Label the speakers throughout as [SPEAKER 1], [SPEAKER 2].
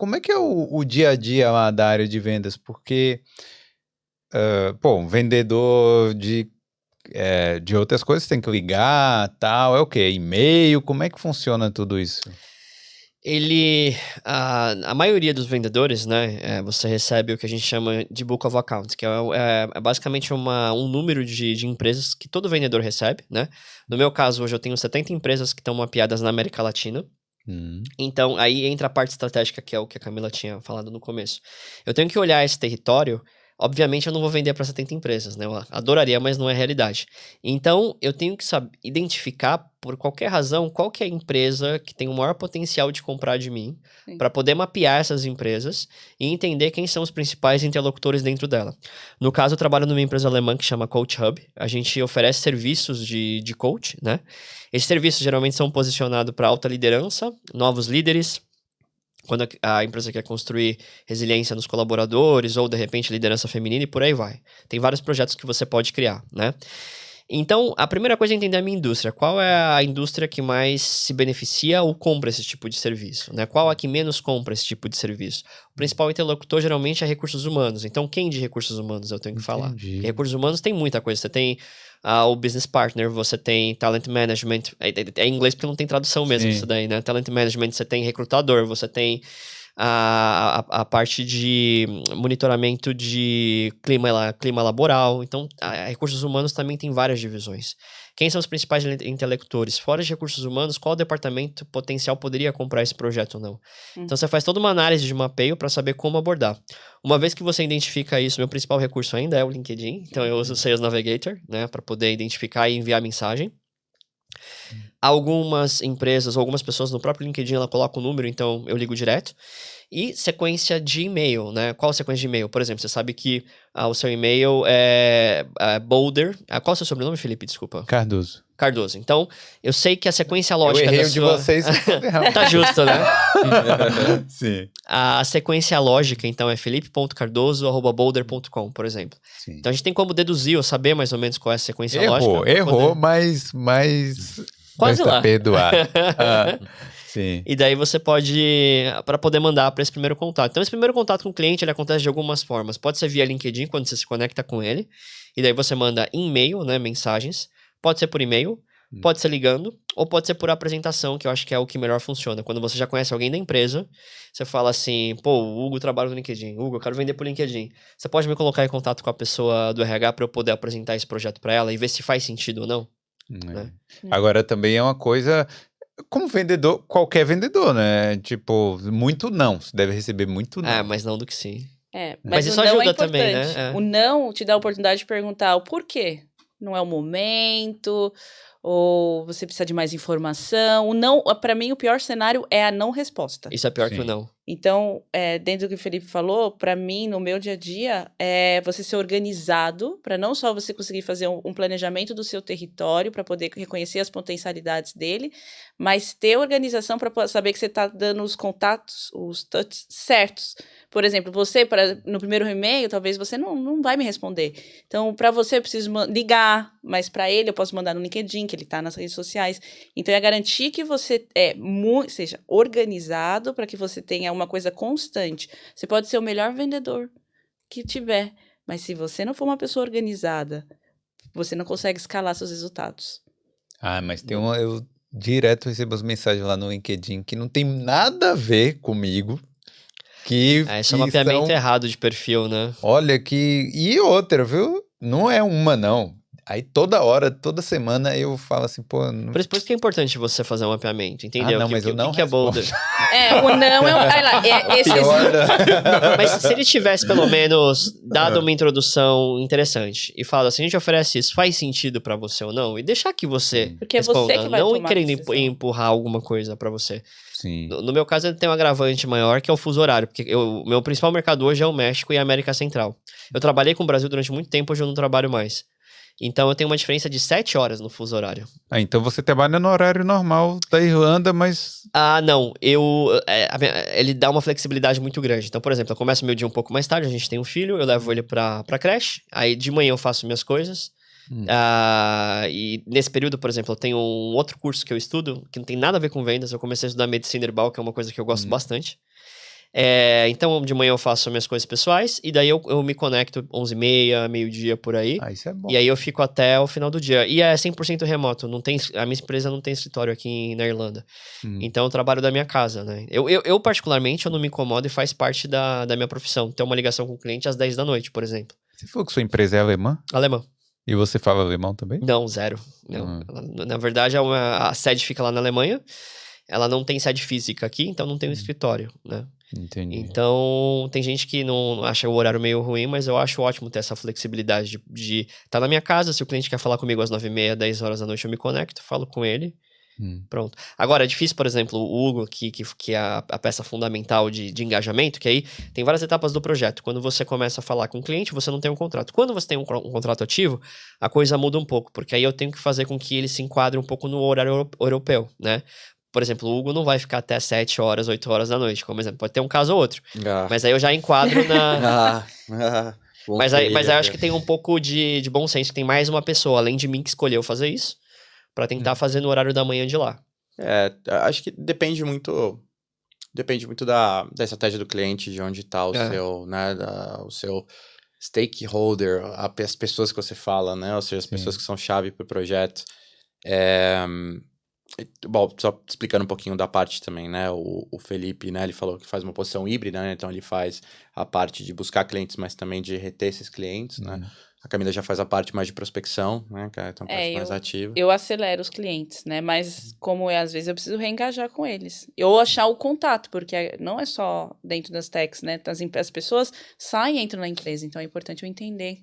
[SPEAKER 1] como é que é o dia a dia lá da área de vendas? Porque, um vendedor de outras coisas tem que ligar, tal, é o quê? E-mail? Como é que funciona tudo isso?
[SPEAKER 2] A maioria dos vendedores, né, você recebe o que a gente chama de Book of Accounts, que é basicamente um número de empresas que todo vendedor recebe, né? No meu caso, hoje eu tenho 70 empresas que estão mapeadas na América Latina. Então, aí entra a parte estratégica, que é o que a Camila tinha falado no começo. Eu tenho que olhar esse território. Obviamente, eu não vou vender para 70 empresas, né? Eu adoraria, mas não é realidade. Então, eu tenho que identificar, por qualquer razão, qual que é a empresa que tem o maior potencial de comprar de mim, para poder mapear essas empresas e entender quem são os principais interlocutores dentro dela. No caso, eu trabalho numa empresa alemã que chama Coach Hub. A gente oferece serviços de coach, né? Esses serviços geralmente são posicionados para alta liderança, novos líderes, quando a empresa quer construir resiliência nos colaboradores, ou de repente liderança feminina, e por aí vai. Tem vários projetos que você pode criar, né? Então, a primeira coisa é entender a minha indústria. Qual é a indústria que mais se beneficia ou compra esse tipo de serviço, né? Qual é a que menos compra esse tipo de serviço? O principal interlocutor geralmente é recursos humanos. Então, quem de recursos humanos eu tenho que falar? Porque recursos humanos tem muita coisa. Você tem o business partner, você tem talent management. É em inglês porque não tem tradução mesmo isso daí, né? Talent management, você tem recrutador, você tem a parte de monitoramento de clima laboral. Então, recursos humanos também tem várias divisões. Quem são os principais intelectores? Fora de recursos humanos, qual departamento potencial poderia comprar esse projeto ou não? Então, você faz toda uma análise de mapeio para saber como abordar. Uma vez que você identifica isso, meu principal recurso ainda é o LinkedIn. Então, eu uso o Sales Navigator, né, para poder identificar e enviar mensagem. Algumas empresas ou algumas pessoas no próprio LinkedIn, ela coloca o número, então eu ligo direto. E sequência de e-mail, né? Qual sequência de e-mail? Por exemplo, você sabe que o seu e-mail é Boulder. Qual é o seu sobrenome, Felipe? Desculpa. Cardoso. Então, eu sei que a sequência lógica
[SPEAKER 1] eu errei de vocês.
[SPEAKER 2] Tá justo, né?
[SPEAKER 1] Sim.
[SPEAKER 2] A sequência lógica, então, é felipe.cardoso@boulder.com, por exemplo.
[SPEAKER 1] Sim.
[SPEAKER 2] Então, a gente tem como deduzir ou saber mais ou menos qual é a sequência lógica.
[SPEAKER 1] Errou, mas
[SPEAKER 2] quase lá.
[SPEAKER 1] Tá perdoado. Sim.
[SPEAKER 2] E daí você pode, para poder mandar para esse primeiro contato. Então, esse primeiro contato com o cliente, ele acontece de algumas formas. Pode ser via LinkedIn, quando você se conecta com ele. E daí você manda e-mail, né, mensagens. Pode ser por e-mail, pode ser ligando, ou pode ser por apresentação, que eu acho que é o que melhor funciona. Quando você já conhece alguém da empresa, você fala assim, o Hugo trabalha no LinkedIn. Hugo, eu quero vender por LinkedIn. Você pode me colocar em contato com a pessoa do RH para eu poder apresentar esse projeto para ela e ver se faz sentido ou não? Né?
[SPEAKER 1] Agora, também é uma coisa... Como vendedor, qualquer vendedor, né? Tipo, muito não. Você deve receber muito não.
[SPEAKER 2] Mais não do que sim.
[SPEAKER 3] Mas
[SPEAKER 2] isso
[SPEAKER 3] o não
[SPEAKER 2] ajuda também, né?
[SPEAKER 3] O não te dá a oportunidade de perguntar o porquê. Não é o momento, ou você precisa de mais informação. O não, para mim, o pior cenário é a não resposta.
[SPEAKER 2] Isso é pior que o não.
[SPEAKER 3] Então, dentro do que o Felipe falou, para mim, no meu dia a dia, é você ser organizado, para não só você conseguir fazer um planejamento do seu território, para poder reconhecer as potencialidades dele, mas ter organização para saber que você está dando os contatos, os touches certos. Por exemplo, você, no primeiro e-mail, talvez você não vai me responder. Então, para você, eu preciso ligar, mas para ele, eu posso mandar no LinkedIn, que ele está nas redes sociais. Então, é garantir que você seja organizado para que você tenha uma coisa constante. Você pode ser o melhor vendedor que tiver, mas se você não for uma pessoa organizada, você não consegue escalar seus resultados.
[SPEAKER 1] Mas tem eu direto recebo as mensagens lá no LinkedIn que não tem nada a ver comigo.
[SPEAKER 2] Esse é um mapeamento errado de perfil, né?
[SPEAKER 1] Olha E outra, viu? Não é uma, não. Aí toda hora, toda semana eu falo assim, pô...
[SPEAKER 2] Por isso que é importante você fazer um mapeamento, entendeu?
[SPEAKER 1] Mas eu não
[SPEAKER 2] que é Boulder?
[SPEAKER 3] O não
[SPEAKER 2] Mas se ele tivesse, pelo menos, dado uma introdução interessante e falado assim, a gente oferece isso, faz sentido pra você ou não? E deixar que você
[SPEAKER 3] Porque
[SPEAKER 2] responda,
[SPEAKER 3] é você que vai
[SPEAKER 2] não querendo empurrar alguma coisa pra você.
[SPEAKER 1] Sim.
[SPEAKER 2] No meu caso, ele tem um agravante maior, que é o fuso horário. Porque o meu principal mercado hoje é o México e a América Central. Eu trabalhei com o Brasil durante muito tempo, hoje eu não trabalho mais. Então, eu tenho uma diferença de 7 horas no fuso horário.
[SPEAKER 1] Então você trabalha no horário normal da Irlanda, mas...
[SPEAKER 2] Não. Ele dá uma flexibilidade muito grande. Então, por exemplo, eu começo meu dia um pouco mais tarde, a gente tem um filho, eu levo ele pra creche, aí de manhã eu faço minhas coisas. E nesse período, por exemplo, eu tenho um outro curso que eu estudo, que não tem nada a ver com vendas. Eu comecei a estudar medicina herbal, que é uma coisa que eu gosto bastante. Então, de manhã eu faço minhas coisas pessoais e daí eu me conecto 11h30, meio-dia por aí.
[SPEAKER 1] Isso é bom.
[SPEAKER 2] E aí eu fico até o final do dia. E é 100% remoto. A minha empresa não tem escritório aqui na Irlanda. Então eu trabalho da minha casa, né? Eu particularmente, eu não me incomodo e faz parte da minha profissão. Ter uma ligação com o cliente às 10 da noite, por exemplo.
[SPEAKER 1] Você falou que sua empresa é alemã?
[SPEAKER 2] Alemã.
[SPEAKER 1] E você fala alemão também?
[SPEAKER 2] Não, zero. Não. Na verdade, a sede fica lá na Alemanha. Ela não tem sede física aqui, então não tem um escritório, né?
[SPEAKER 1] Entendi.
[SPEAKER 2] Então, tem gente que não acha o horário meio ruim, mas eu acho ótimo ter essa flexibilidade de estar na minha casa. Se o cliente quer falar comigo às 9h30, 10 horas da noite, eu me conecto, falo com ele. Pronto. Agora, é difícil, por exemplo, o Hugo, que é a peça fundamental de engajamento, que aí tem várias etapas do projeto. Quando você começa a falar com o cliente, você não tem um contrato. Quando você tem um contrato ativo, a coisa muda um pouco, porque aí eu tenho que fazer com que ele se enquadre um pouco no horário europeu, né? Por exemplo, o Hugo não vai ficar até 7 horas, 8 horas da noite, como exemplo. Pode ter um caso ou outro. Mas aí eu já enquadro na... Mas aí eu acho que tem um pouco de bom senso, que tem mais uma pessoa, além de mim, que escolheu fazer isso, pra tentar fazer no horário da manhã de lá.
[SPEAKER 4] Acho que depende muito da estratégia do cliente, de onde tá o seu, né, o seu stakeholder, as pessoas que você fala, né, ou seja, as pessoas que são chave pro projeto. Bom, só explicando um pouquinho da parte também, né, o Felipe, né, ele falou que faz uma posição híbrida, né, então ele faz a parte de buscar clientes, mas também de reter esses clientes, né. A Camila já faz a parte mais de prospecção, né, que é uma parte mais ativa.
[SPEAKER 3] Eu acelero os clientes, né, mas como às vezes eu preciso reengajar com eles. Ou achar o contato, porque não é só dentro das techs, né, as pessoas saem e entram na empresa, então é importante eu entender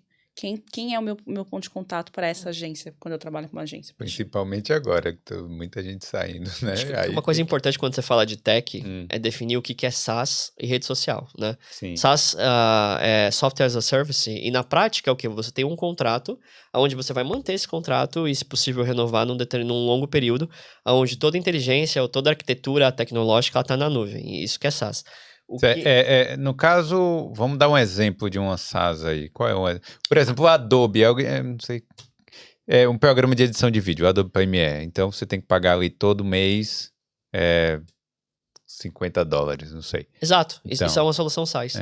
[SPEAKER 3] quem é o meu ponto de contato para essa agência, quando eu trabalho com uma agência.
[SPEAKER 1] Principalmente agora, que tem muita gente saindo, né?
[SPEAKER 2] Aí uma coisa importante quando você fala de tech é definir o que é SaaS e rede social, né?
[SPEAKER 1] Sim.
[SPEAKER 2] SaaS é Software as a Service, e na prática é o que? Você tem um contrato, onde você vai manter esse contrato e, se possível, renovar num longo período, onde toda a inteligência ou toda a arquitetura tecnológica está na nuvem, e isso que é SaaS.
[SPEAKER 1] No caso, vamos dar um exemplo de uma SaaS aí. Qual é o Por exemplo, o Adobe, não sei, é um programa de edição de vídeo, o Adobe Premiere. Então, você tem que pagar ali todo mês $50, não sei.
[SPEAKER 2] Exato.
[SPEAKER 1] Então,
[SPEAKER 2] isso é uma solução SaaS.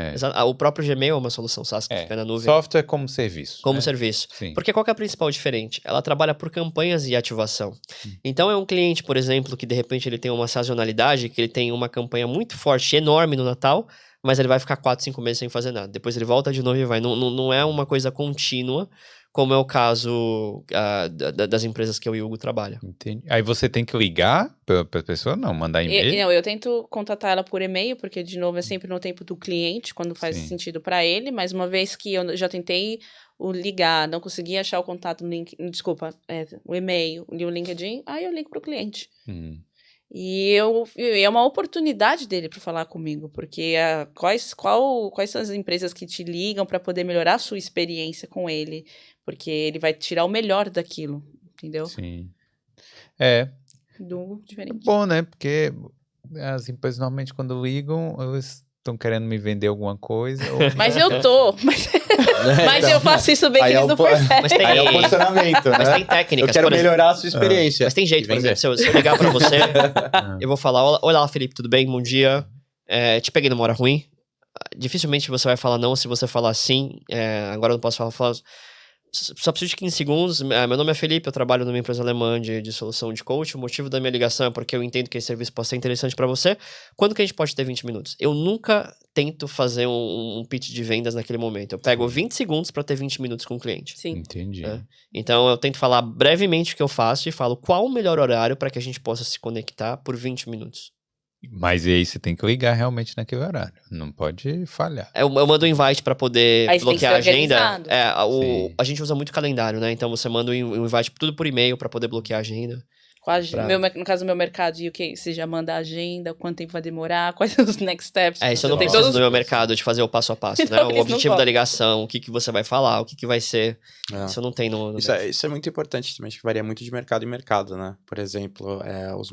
[SPEAKER 2] O próprio Gmail é uma solução SaaS que fica na nuvem.
[SPEAKER 1] Software como serviço.
[SPEAKER 2] Como serviço.
[SPEAKER 1] Sim.
[SPEAKER 2] Porque qual que é a principal diferença? Ela trabalha por campanhas e ativação. Então, é um cliente, por exemplo, que de repente ele tem uma sazonalidade, que ele tem uma campanha muito forte, enorme no Natal, mas ele vai ficar 4, 5 meses sem fazer nada. Depois ele volta de novo e vai. Não é uma coisa contínua, como é o caso das empresas que eu e o Hugo trabalham.
[SPEAKER 1] Entendi. Aí você tem que ligar para a pessoa? Não, mandar e-mail?
[SPEAKER 3] Eu tento contatar ela por e-mail, porque, de novo, é sempre no tempo do cliente, quando faz sentido para ele, mas uma vez que eu já tentei ligar, não consegui achar o contato no link, o e-mail e o LinkedIn, aí eu ligo para o cliente. E é uma oportunidade dele para falar comigo, porque quais são as empresas que te ligam para poder melhorar a sua experiência com ele, porque ele vai tirar o melhor daquilo, entendeu?
[SPEAKER 1] Sim.
[SPEAKER 3] Diferente.
[SPEAKER 1] Bom, né? Porque as empresas normalmente quando ligam, elas estão querendo me vender alguma coisa.
[SPEAKER 3] Mas eu tô. Mas eu faço isso bem que eles não percebem.
[SPEAKER 4] Aí é o posicionamento, né?
[SPEAKER 2] Mas tem técnicas.
[SPEAKER 4] Eu quero melhorar a sua experiência.
[SPEAKER 2] Mas tem jeito, por exemplo, se eu ligar pra você, eu vou falar, olá, Felipe, tudo bem? Bom dia. Te peguei numa hora ruim. Dificilmente você vai falar não. Se você falar sim, agora eu não posso falar. Só preciso de 15 segundos. Meu nome é Felipe, eu trabalho numa empresa alemã de solução de coach. O motivo da minha ligação é porque eu entendo que esse serviço pode ser interessante para você. Quando que a gente pode ter 20 minutos? Eu nunca tento fazer um pitch de vendas naquele momento. Eu pego 20 segundos para ter 20 minutos com o cliente.
[SPEAKER 3] Sim.
[SPEAKER 1] Entendi.
[SPEAKER 2] Então eu tento falar brevemente o que eu faço e falo qual o melhor horário para que a gente possa se conectar por 20 minutos.
[SPEAKER 1] Mas aí você tem que ligar realmente naquele horário. Não pode falhar.
[SPEAKER 2] Eu mando um invite para poder
[SPEAKER 3] Aí
[SPEAKER 2] bloquear a agenda.
[SPEAKER 3] organizado.
[SPEAKER 2] A gente usa muito calendário, né? Então você manda um invite tudo por e-mail para poder bloquear a agenda.
[SPEAKER 3] No caso do meu mercado, e o que você já manda a agenda, quanto tempo vai demorar, quais são os next steps.
[SPEAKER 2] Isso eu não preciso do meu mercado de fazer o passo a passo, né? O objetivo da ligação, o que você vai falar, o que vai ser. Isso eu não tenho no
[SPEAKER 4] isso é muito importante também, acho que varia muito de mercado em mercado, né? Por exemplo, os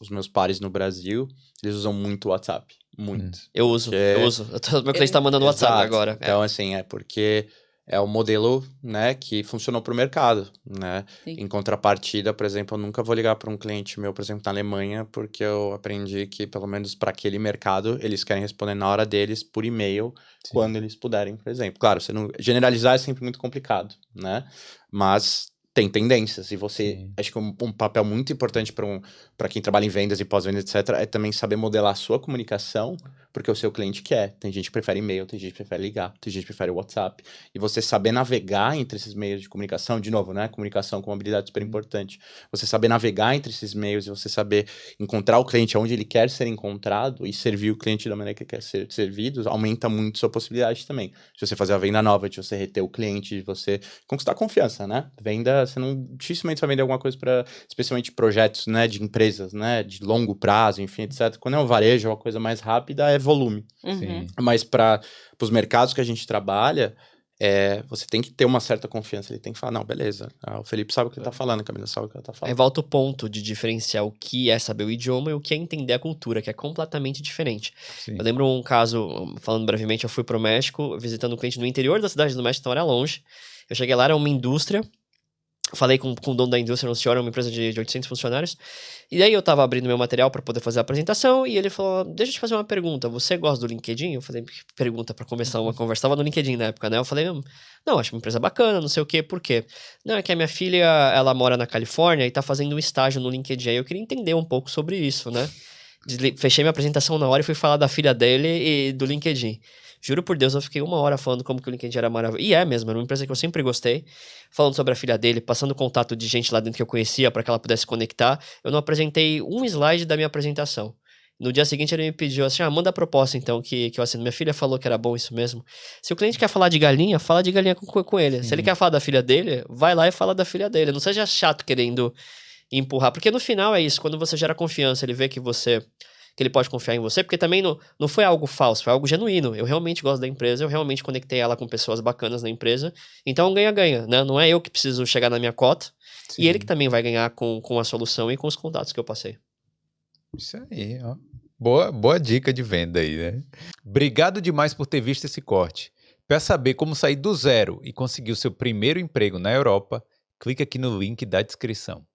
[SPEAKER 4] meus pares no Brasil, eles usam muito o WhatsApp. Muito.
[SPEAKER 2] Eu uso. Meu cliente tá mandando WhatsApp agora.
[SPEAKER 4] Então, assim, porque é o modelo, né, que funcionou para o mercado, né?
[SPEAKER 3] Sim.
[SPEAKER 4] Em contrapartida, por exemplo, eu nunca vou ligar para um cliente meu, por exemplo, na Alemanha, porque eu aprendi que, pelo menos para aquele mercado, eles querem responder na hora deles, por e-mail, quando eles puderem, por exemplo. Claro, você não generalizar é sempre muito complicado, né? Mas tem tendências, e você, acho que um papel muito importante para quem trabalha em vendas e pós-vendas, etc., é também saber modelar a sua comunicação, porque o seu cliente quer. Tem gente que prefere e-mail, tem gente que prefere ligar, tem gente que prefere WhatsApp. E você saber navegar entre esses meios de comunicação, de novo, né? Comunicação como habilidade super importante. Você saber navegar entre esses meios e você saber encontrar o cliente onde ele quer ser encontrado e servir o cliente da maneira que ele quer ser servido, aumenta muito sua possibilidade também. De você fazer a venda nova, de você reter o cliente, de você conquistar confiança, né? Venda, você não dificilmente vai vender alguma coisa para, especialmente projetos, né, de empresas, né, de longo prazo, enfim, etc. Quando é um varejo, uma coisa mais rápida, é volume. Mas para os mercados que a gente trabalha, você tem que ter uma certa confiança. Ele tem que falar, não, beleza, o Felipe sabe o que ele tá falando, a Camila sabe o que ela tá falando.
[SPEAKER 2] Aí volta o ponto de diferenciar o que é saber o idioma e o que é entender a cultura, que é completamente diferente. Eu lembro um caso, falando brevemente, eu fui pro México, visitando um cliente no interior da cidade do México, então era longe. Eu cheguei lá, era uma indústria. Falei com o dono da indústria, um senhor, uma empresa de 800 funcionários. E daí eu tava abrindo meu material para poder fazer a apresentação e ele falou, deixa eu te fazer uma pergunta, você gosta do LinkedIn? Eu falei, pergunta para começar uma conversa. Tava no LinkedIn na época, né? Eu falei, não, acho uma empresa bacana, não sei o quê, por quê? Não, é que a minha filha, ela mora na Califórnia e tá fazendo um estágio no LinkedIn. Aí eu queria entender um pouco sobre isso, né? Fechei minha apresentação na hora e fui falar da filha dele e do LinkedIn. Juro por Deus, eu fiquei 1 hora falando como que o LinkedIn era maravilhoso. E é mesmo, era uma empresa que eu sempre gostei. Falando sobre a filha dele, passando contato de gente lá dentro que eu conhecia para que ela pudesse conectar. Eu não apresentei um slide da minha apresentação. No dia seguinte ele me pediu assim, manda a proposta então que eu assino. Minha filha falou que era bom isso mesmo. Se o cliente quer falar de galinha, fala de galinha com ele. Se ele quer falar da filha dele, vai lá e fala da filha dele. Não seja chato querendo empurrar. Porque no final é isso, quando você gera confiança, ele vê que ele pode confiar em você, porque também não foi algo falso, foi algo genuíno. Eu realmente gosto da empresa, eu realmente conectei ela com pessoas bacanas na empresa. Então, ganha-ganha, né? Não é eu que preciso chegar na minha cota, e ele que também vai ganhar com a solução e com os contatos que eu passei.
[SPEAKER 1] Isso aí, ó. Boa dica de venda aí, né? Obrigado demais por ter visto esse corte. Para saber como sair do zero e conseguir o seu primeiro emprego na Europa, clique aqui no link da descrição.